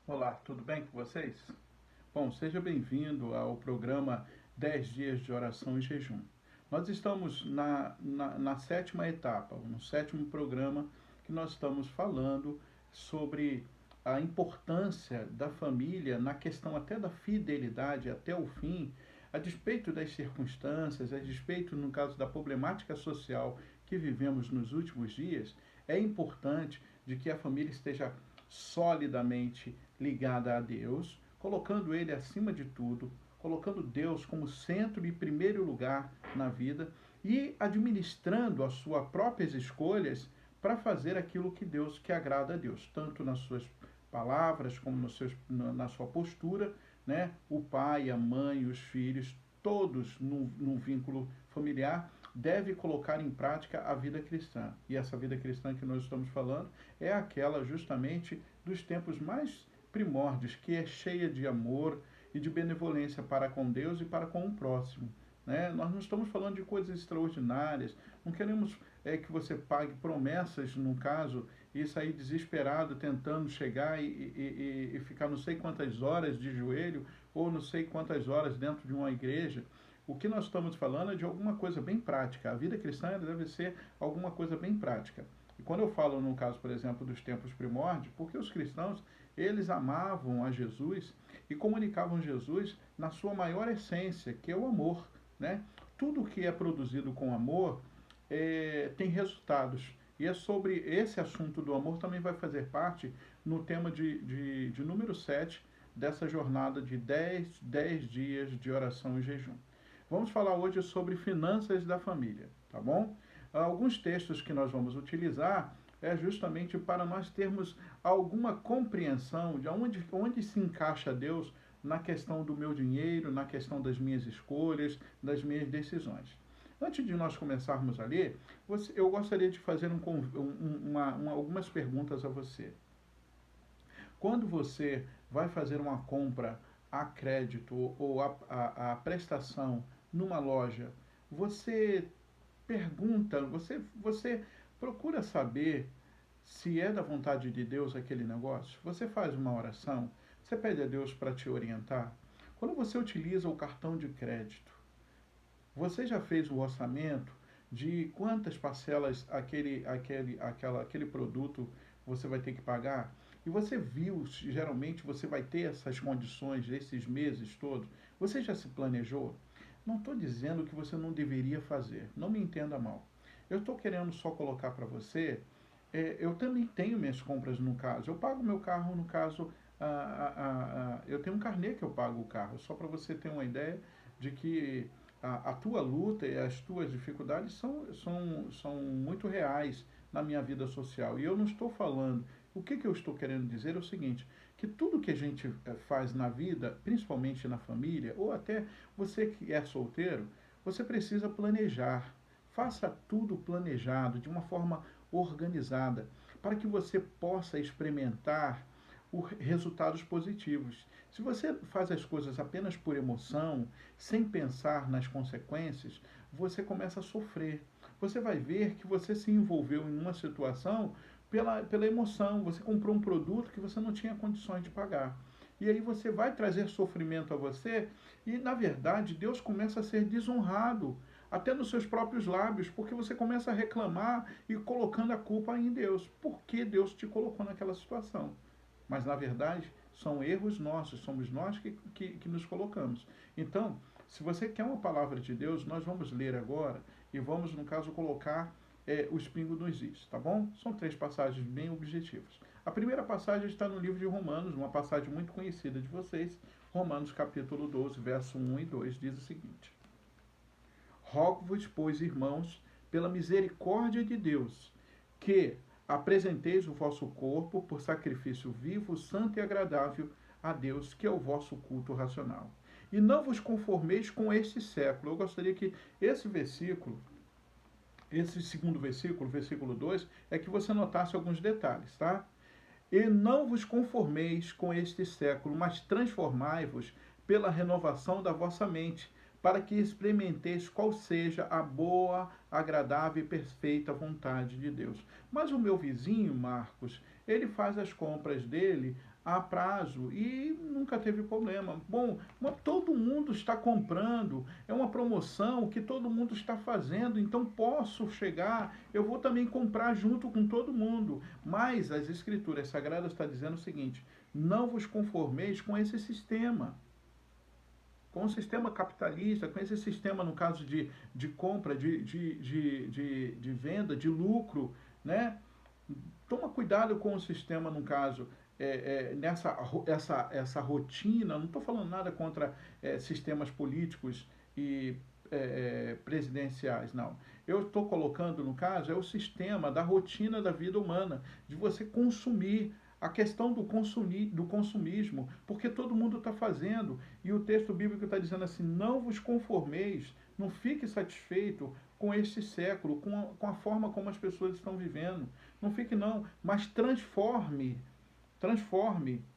Olá, tudo bem com vocês? Bom, seja bem-vindo ao programa 10 dias de oração e jejum. Nós estamos na sétima etapa, no sétimo programa, que nós estamos falando sobre a importância da família na questão até da fidelidade até o fim, a despeito das circunstâncias, a despeito, no caso da problemática social que vivemos nos últimos dias, é importante de que a família esteja solidamente ligada a Deus, colocando Ele acima de tudo, colocando Deus como centro e primeiro lugar na vida e administrando as suas próprias escolhas para fazer aquilo que agrada a Deus, tanto nas suas palavras como na sua postura, né? O pai, a mãe, os filhos, todos num vínculo familiar deve colocar em prática a vida cristã. E essa vida cristã que nós estamos falando é aquela justamente dos tempos mais primórdios, que é cheia de amor e de benevolência para com Deus e para com o próximo. Né? Nós não estamos falando de coisas extraordinárias, não queremos que você pague promessas, no caso, e sair desesperado tentando chegar e ficar não sei quantas horas de joelho ou não sei quantas horas dentro de uma igreja. O que nós estamos falando é de alguma coisa bem prática. A vida cristã deve ser alguma coisa bem prática. E quando eu falo, no caso, por exemplo, dos tempos primórdios, porque os cristãos, eles amavam a Jesus e comunicavam Jesus na sua maior essência, que é o amor. Né? Tudo que é produzido com amor tem resultados. E é sobre esse assunto do amor também vai fazer parte no tema de número 7 dessa jornada de 10 dias de oração e jejum. Vamos falar hoje sobre finanças da família, tá bom? Alguns textos que nós vamos utilizar é justamente para nós termos alguma compreensão de onde se encaixa Deus na questão do meu dinheiro, na questão das minhas escolhas, das minhas decisões. Antes de nós começarmos a ler, eu gostaria de fazer algumas perguntas a você. Quando você vai fazer uma compra a crédito ou a prestação numa loja, você pergunta, você procura saber se é da vontade de Deus aquele negócio? Você faz uma oração? Você pede a Deus para te orientar? Quando você utiliza o cartão de crédito, você já fez o orçamento de quantas parcelas aquele produto você vai ter que pagar? E você viu, geralmente você vai ter essas condições esses meses todos? Você já se planejou? Não estou dizendo que você não deveria fazer, não me entenda mal. Eu estou querendo só colocar para você, eu também tenho minhas compras no caso. Eu pago meu carro no caso, eu tenho um carnê que eu pago o carro, só para você ter uma ideia de que a tua luta e as tuas dificuldades são muito reais na minha vida social. E eu não estou falando, o que eu estou querendo dizer é o seguinte, que tudo que a gente faz na vida, principalmente na família, ou até você que é solteiro, você precisa planejar. Faça tudo planejado, de uma forma organizada, para que você possa experimentar resultados positivos. Se você faz as coisas apenas por emoção, sem pensar nas consequências, você sofrer. Você vai ver que você se envolveu em uma situação pela emoção. Você comprou um produto que você não tinha condições de pagar. E aí você vai trazer sofrimento a você e, na verdade, Deus começa a ser desonrado, até nos seus próprios lábios, porque você começa a reclamar e colocando a culpa em Deus. Por que Deus te colocou naquela situação? Mas, na verdade, são erros nossos, somos nós que nos colocamos. Então, se você quer uma palavra de Deus, nós vamos ler agora e vamos, no caso, colocar os pingos nos is, tá bom? São 3 passagens bem objetivas. A primeira passagem está no livro de Romanos, uma passagem muito conhecida de vocês, Romanos capítulo 12, verso 1 e 2, diz o seguinte: Rogo-vos, pois, irmãos, pela misericórdia de Deus, que apresenteis o vosso corpo por sacrifício vivo, santo e agradável a Deus, que é o vosso culto racional. E não vos conformeis com este século. Eu gostaria que esse segundo versículo, versículo 2, é que você notasse alguns detalhes, tá? E não vos conformeis com este século, mas transformai-vos pela renovação da vossa mente, para que experimenteis qual seja a boa, agradável e perfeita vontade de Deus. Mas o meu vizinho, Marcos, ele faz as compras dele a prazo e nunca teve problema. Bom, mas todo mundo está comprando, é uma promoção que todo mundo está fazendo, então posso chegar, eu vou também comprar junto com todo mundo. Mas as Escrituras Sagradas estão dizendo o seguinte: não vos conformeis com esse sistema, com o sistema capitalista, com esse sistema, no caso de compra, de venda, de lucro, né? Toma cuidado com o sistema, no caso, essa rotina. Não estou falando nada contra sistemas políticos e presidenciais, não. Eu estou colocando, no caso, é o sistema da rotina da vida humana, de você consumir, a questão do consumismo, porque todo mundo está fazendo, e o texto bíblico está dizendo assim: não vos conformeis, não fique satisfeito com este século, com a forma como as pessoas estão vivendo. Não fique não, mas transforme,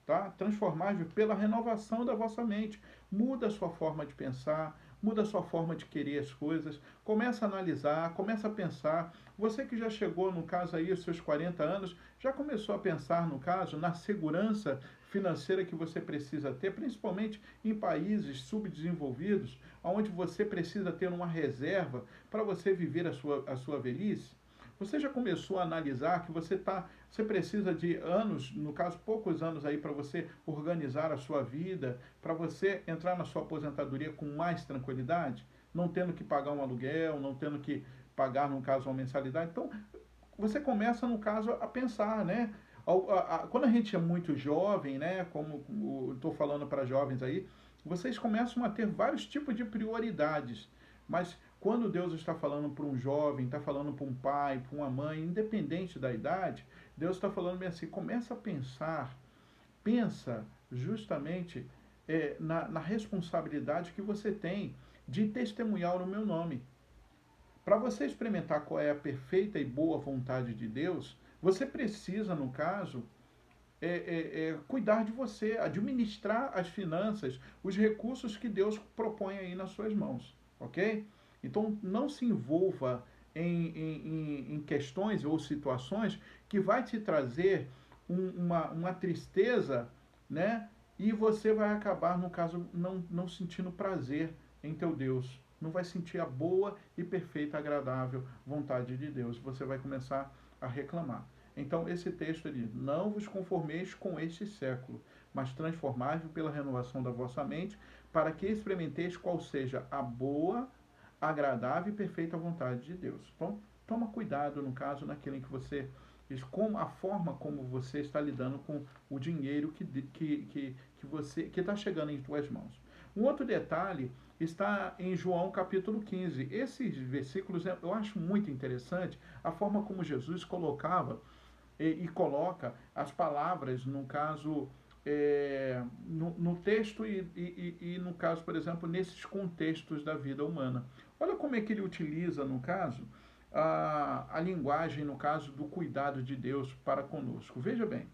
tá? Transformar-vos pela renovação da vossa mente. Muda a sua forma de pensar, muda a sua forma de querer as coisas, começa a analisar, começa a pensar. Você que já chegou, no caso aí, aos seus 40 anos, já começou a pensar, no caso, na segurança financeira que você precisa ter, principalmente em países subdesenvolvidos, onde você precisa ter uma reserva para você viver a sua velhice? Você já começou a analisar que você precisa de anos, no caso poucos anos aí, para você organizar a sua vida, para você entrar na sua aposentadoria com mais tranquilidade, não tendo que pagar um aluguel, não tendo que pagar, no caso, uma mensalidade? Então, você começa, no caso, a pensar, né? Quando a gente é muito jovem, né, como estou falando para jovens aí, vocês começam a ter vários tipos de prioridades. Mas quando Deus está falando para um jovem, está falando para um pai, para uma mãe, independente da idade, Deus está falando bem assim: começa a pensar, pensa justamente na responsabilidade que você tem de testemunhar no meu nome. Para você experimentar qual é a perfeita e boa vontade de Deus, você precisa, no caso, cuidar de você, administrar as finanças, os recursos que Deus propõe aí nas suas mãos, ok? Então, não se envolva em questões ou situações que vai te trazer uma tristeza, né? E você vai acabar, no caso, não sentindo prazer em teu Deus. Não vai sentir a boa e perfeita, agradável vontade de Deus. Você vai começar a reclamar. Então, esse texto diz: não vos conformeis com este século, mas transformai-vos pela renovação da vossa mente, para que experimenteis qual seja a boa, agradável e perfeita vontade de Deus. Então, toma cuidado, no caso, naquilo em que você diz, como a forma como você está lidando com o dinheiro que está chegando em tuas mãos. Um outro detalhe está em João capítulo 15. Esses versículos eu acho muito interessante a forma como Jesus colocava e coloca as palavras, no caso, no texto e, no caso, por exemplo, nesses contextos da vida humana. Olha como é que ele utiliza, no caso, a linguagem, no caso, do cuidado de Deus para conosco. Veja bem,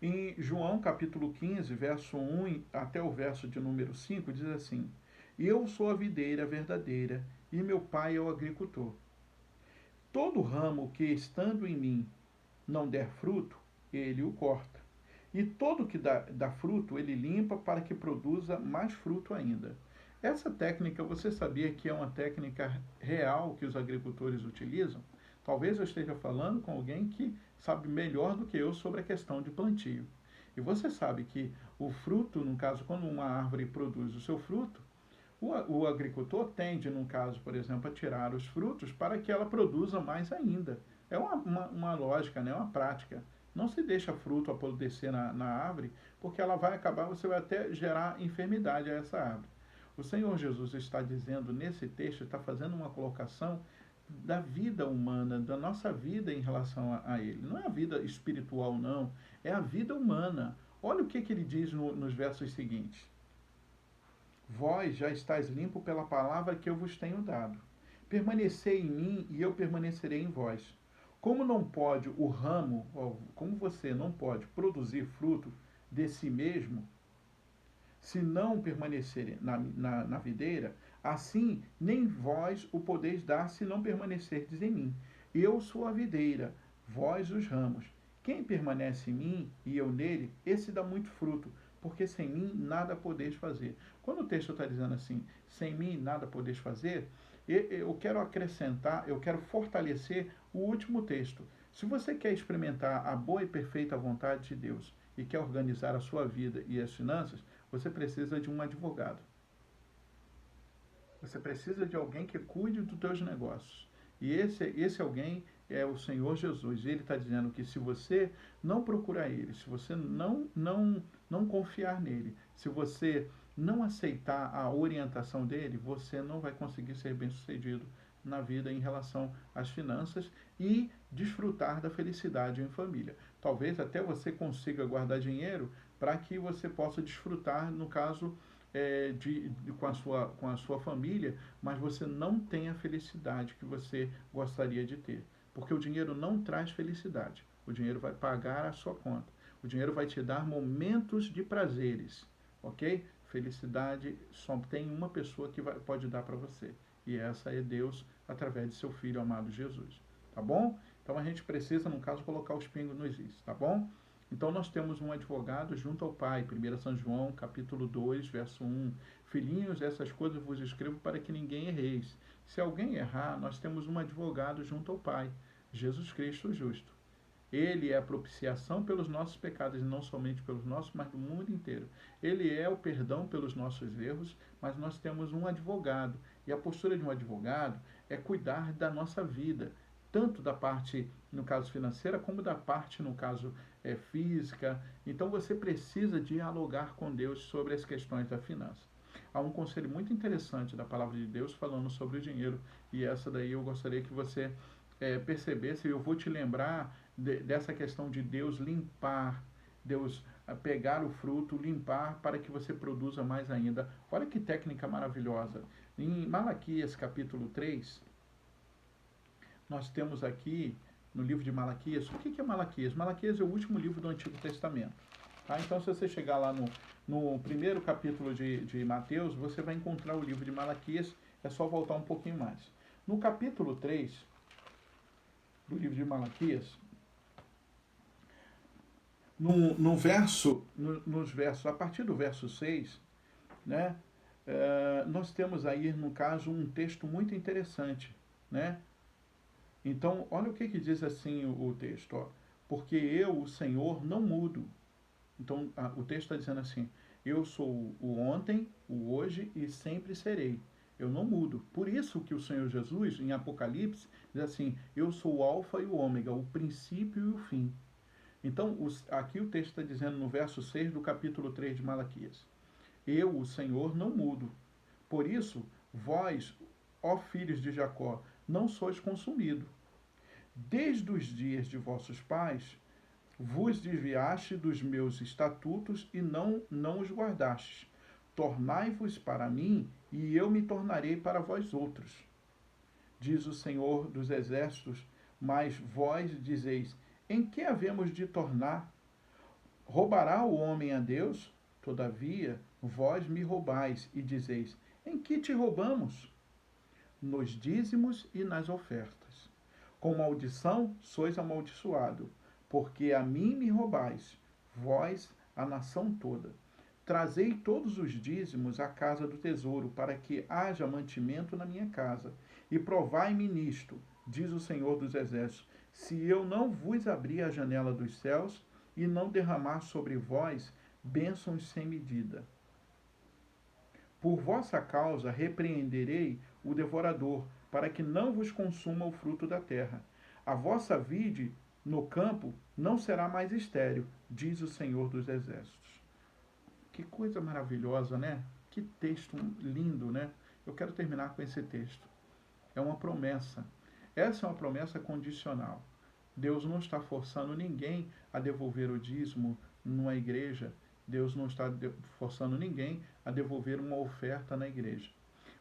em João capítulo 15, verso 1 até o verso de número 5, diz assim: eu sou a videira verdadeira e meu pai é o agricultor. Todo ramo que estando em mim não der fruto, ele o corta. E todo que dá fruto, ele limpa para que produza mais fruto ainda. Essa técnica, você sabia que é uma técnica real que os agricultores utilizam? Talvez eu esteja falando com alguém que sabe melhor do que eu sobre a questão de plantio. E você sabe que o fruto, no caso, quando uma árvore produz o seu fruto, o agricultor tende, no caso, por exemplo, a tirar os frutos para que ela produza mais ainda. É uma lógica, né? Uma prática. Não se deixa fruto apodrecer na árvore, porque ela vai acabar, você vai até gerar enfermidade a essa árvore. O Senhor Jesus está dizendo nesse texto, está fazendo uma colocação da vida humana, da nossa vida em relação a Ele. Não é a vida espiritual, não. É a vida humana. Olha o que ele diz nos versos seguintes: vós já estáis limpo pela palavra que eu vos tenho dado. Permanecei em mim e eu permanecerei em vós. Como não pode o ramo, como você não pode produzir fruto de si mesmo, se não permanecerem na videira, assim nem vós o podeis dar se não permanecerdes em mim. Eu sou a videira, vós os ramos. Quem permanece em mim e eu nele, esse dá muito fruto, porque sem mim nada podeis fazer. Quando o texto está dizendo assim, sem mim nada podeis fazer, eu quero acrescentar, eu quero fortalecer o último texto. Se você quer experimentar a boa e perfeita vontade de Deus e quer organizar a sua vida e as finanças, você precisa de um advogado. Você precisa de alguém que cuide dos teus negócios. E esse alguém é o Senhor Jesus. Ele está dizendo que se você não procurar Ele, se você não confiar nele, se você não aceitar a orientação dele, você não vai conseguir ser bem-sucedido na vida em relação às finanças e desfrutar da felicidade em família. Talvez até você consiga guardar dinheiro para que você possa desfrutar, no caso, com a sua família, mas você não tem a felicidade que você gostaria de ter. Porque o dinheiro não traz felicidade. O dinheiro vai pagar a sua conta. O dinheiro vai te dar momentos de prazeres, ok? Felicidade só tem uma pessoa que pode dar para você. E essa é Deus, através de seu Filho amado Jesus. Tá bom? Então a gente precisa, no caso, colocar os pingos nos is, tá bom? Então nós temos um advogado junto ao Pai, 1 São João, capítulo 2, verso 1. Filhinhos, essas coisas vos escrevo para que ninguém erreis. Se alguém errar, nós temos um advogado junto ao Pai, Jesus Cristo o justo. Ele é a propiciação pelos nossos pecados, e não somente pelos nossos, mas do mundo inteiro. Ele é o perdão pelos nossos erros, mas nós temos um advogado. E a postura de um advogado é cuidar da nossa vida, tanto da parte, no caso financeira, como da parte, no caso física. Então você precisa dialogar com Deus sobre as questões da finança. Há um conselho muito interessante da palavra de Deus falando sobre o dinheiro, e essa daí eu gostaria que você percebesse. Eu vou te lembrar dessa questão de Deus limpar, Deus pegar o fruto, limpar para que você produza mais ainda. Olha que técnica maravilhosa. Em Malaquias capítulo 3, nós temos aqui no livro de Malaquias. O que é Malaquias? Malaquias é o último livro do Antigo Testamento. Tá? Então, se você chegar lá no primeiro capítulo de Mateus, você vai encontrar o livro de Malaquias. É só voltar um pouquinho mais. No capítulo 3 do livro de Malaquias, nos versos, a partir do verso 6, né, nós temos aí, no caso, um texto muito interessante, né? Então, olha o que diz assim o texto, ó. Porque eu, o Senhor, não mudo. Então, o texto está dizendo assim, eu sou o ontem, o hoje e sempre serei. Eu não mudo. Por isso que o Senhor Jesus, em Apocalipse, diz assim, eu sou o alfa e o ômega, o princípio e o fim. Então, aqui o texto está dizendo no verso 6 do capítulo 3 de Malaquias, eu, o Senhor, não mudo. Por isso, vós, ó filhos de Jacó, não sois consumidos. Desde os dias de vossos pais, vos desviaste dos meus estatutos e não os guardastes. Tornai-vos para mim, e eu me tornarei para vós outros. Diz o Senhor dos Exércitos, mas vós dizeis, em que havemos de tornar? Roubará o homem a Deus? Todavia, vós me roubais e dizeis, em que te roubamos? Nos dízimos e nas ofertas. Com maldição sois amaldiçoado, porque a mim me roubais, vós, a nação toda. Trazei todos os dízimos à casa do tesouro, para que haja mantimento na minha casa. E provai-me nisto, diz o Senhor dos Exércitos, se eu não vos abrir a janela dos céus e não derramar sobre vós bênçãos sem medida. Por vossa causa repreenderei o devorador, para que não vos consuma o fruto da terra. A vossa vide no campo não será mais estéril, diz o Senhor dos Exércitos. Que coisa maravilhosa, né? Que texto lindo, né? Eu quero terminar com esse texto. É uma promessa. Essa é uma promessa condicional. Deus não está forçando ninguém a devolver o dízimo numa igreja. Deus não está forçando ninguém a devolver uma oferta na igreja.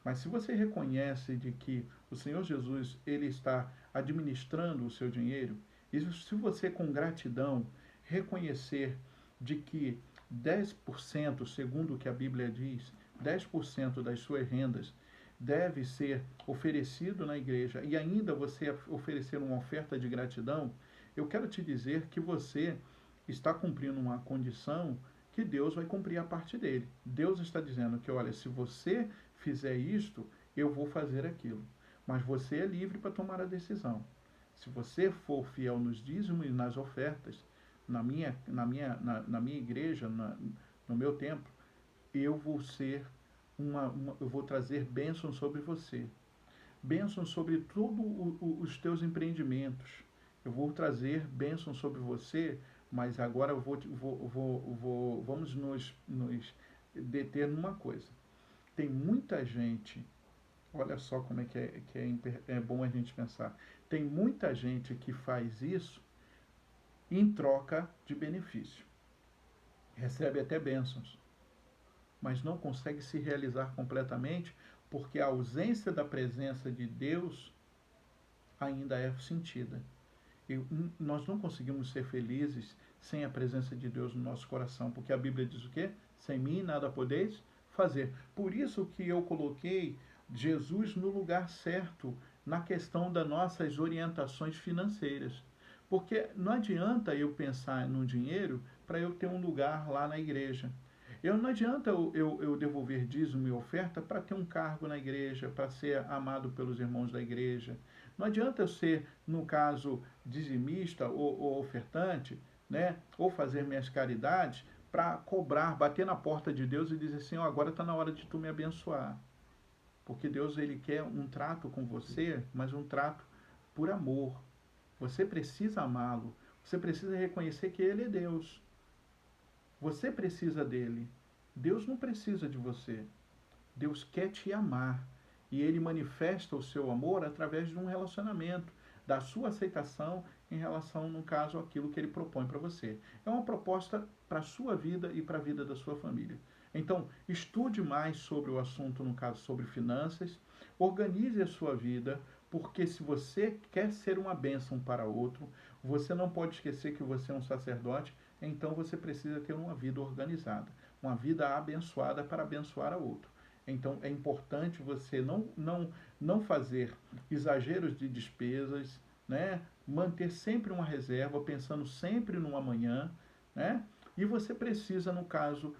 Mas se você reconhece de que o Senhor Jesus ele está administrando o seu dinheiro, e se você com gratidão reconhecer de que 10%, segundo o que a Bíblia diz, 10% das suas rendas deve ser oferecido na igreja e ainda você oferecer uma oferta de gratidão, eu quero te dizer que você está cumprindo uma condição que Deus vai cumprir a parte dele. Deus está dizendo que, olha, se você fizer isto, eu vou fazer aquilo. Mas você é livre para tomar a decisão. Se você for fiel nos dízimos e nas ofertas, na minha igreja, no meu templo, eu vou ser eu vou trazer bênção sobre você, bênção sobre todos os teus empreendimentos. Eu vou trazer bênção sobre você, mas agora vamos nos deter numa coisa. Tem muita gente, olha só como é é bom a gente pensar. Tem muita gente que faz isso em troca de benefício. Recebe até bênçãos, mas não consegue se realizar completamente porque a ausência da presença de Deus ainda é sentida. E nós não conseguimos ser felizes sem a presença de Deus no nosso coração, porque a Bíblia diz o quê? Sem mim nada podeis fazer. Por isso que eu coloquei Jesus no lugar certo na questão das nossas orientações financeiras. Porque não adianta eu pensar no dinheiro para eu ter um lugar lá na igreja. Não adianta eu devolver dízimo e oferta para ter um cargo na igreja, para ser amado pelos irmãos da igreja. Não adianta eu ser, no caso, dizimista ou ofertante, né, ou fazer minhas caridades para cobrar, bater na porta de Deus e dizer assim, oh, agora está na hora de tu me abençoar. Porque Deus ele quer um trato com você, mas um trato por amor. Você precisa amá-lo. Você precisa reconhecer que ele é Deus. Você precisa dele. Deus não precisa de você. Deus quer te amar. E ele manifesta o seu amor através de um relacionamento, da sua aceitação em relação, no caso, àquilo que ele propõe para você. É uma proposta para a sua vida e para a vida da sua família. Então, estude mais sobre o assunto, no caso, sobre finanças. Organize a sua vida, porque se você quer ser uma bênção para outro, você não pode esquecer que você é um sacerdote, então você precisa ter uma vida organizada, uma vida abençoada para abençoar a outro. Então é importante você não fazer exageros de despesas, né? Manter sempre uma reserva, pensando sempre no amanhã, né? E você precisa, no caso,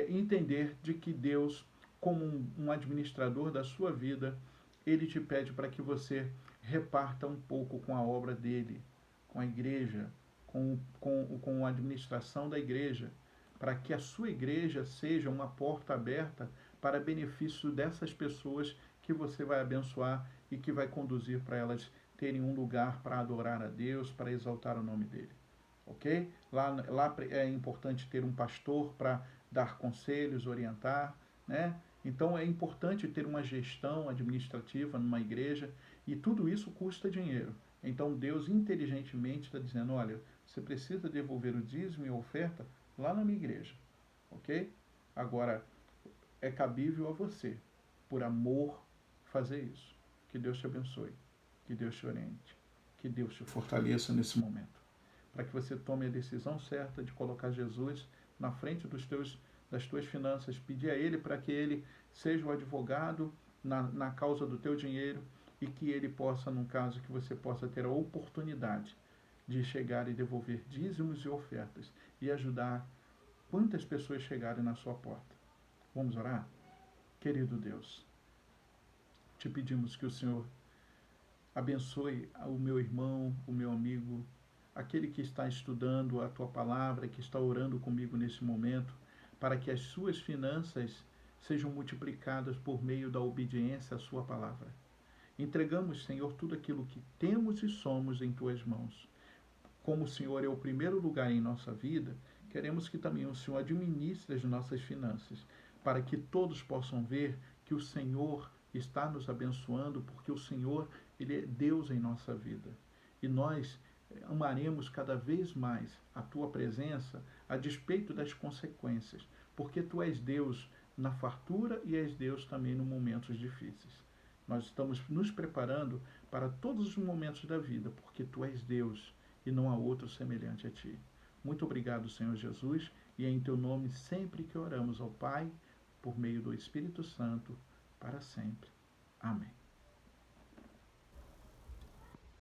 entender de que Deus, como um administrador da sua vida, ele te pede para que você reparta um pouco com a obra dele, com a igreja, com a administração da igreja, para que a sua igreja seja uma porta aberta para benefício dessas pessoas que você vai abençoar e que vai conduzir para elas terem um lugar para adorar a Deus, para exaltar o nome dele. Ok? Lá é importante ter um pastor para dar conselhos, orientar, né? Então é importante ter uma gestão administrativa numa igreja e tudo isso custa dinheiro. Então Deus inteligentemente está dizendo, olha, você precisa devolver o dízimo e a oferta lá na minha igreja, ok? Agora, é cabível a você, por amor, fazer isso. Que Deus te abençoe, que Deus te oriente, que Deus te fortaleça nesse momento, para que você tome a decisão certa de colocar Jesus na frente das tuas finanças, pedir a Ele para que Ele seja o advogado na causa do teu dinheiro e que Ele possa, no caso, que você possa ter a oportunidade de chegar e devolver dízimos e ofertas e ajudar quantas pessoas chegarem na sua porta. Vamos orar? Querido Deus, te pedimos que o Senhor abençoe o meu irmão, o meu amigo, aquele que está estudando a tua palavra, que está orando comigo nesse momento, para que as suas finanças sejam multiplicadas por meio da obediência à sua palavra. Entregamos, Senhor, tudo aquilo que temos e somos em tuas mãos. Como o Senhor é o primeiro lugar em nossa vida, queremos que também o Senhor administre as nossas finanças, para que todos possam ver que o Senhor está nos abençoando, porque o Senhor, Ele é Deus em nossa vida. E nós amaremos cada vez mais a Tua presença, a despeito das consequências, porque Tu és Deus na fartura e és Deus também nos momentos difíceis. Nós estamos nos preparando para todos os momentos da vida, porque Tu és Deus e não há outro semelhante a Ti. Muito obrigado, Senhor Jesus, e é em teu nome sempre que oramos ao Pai, por meio do Espírito Santo, para sempre. Amém.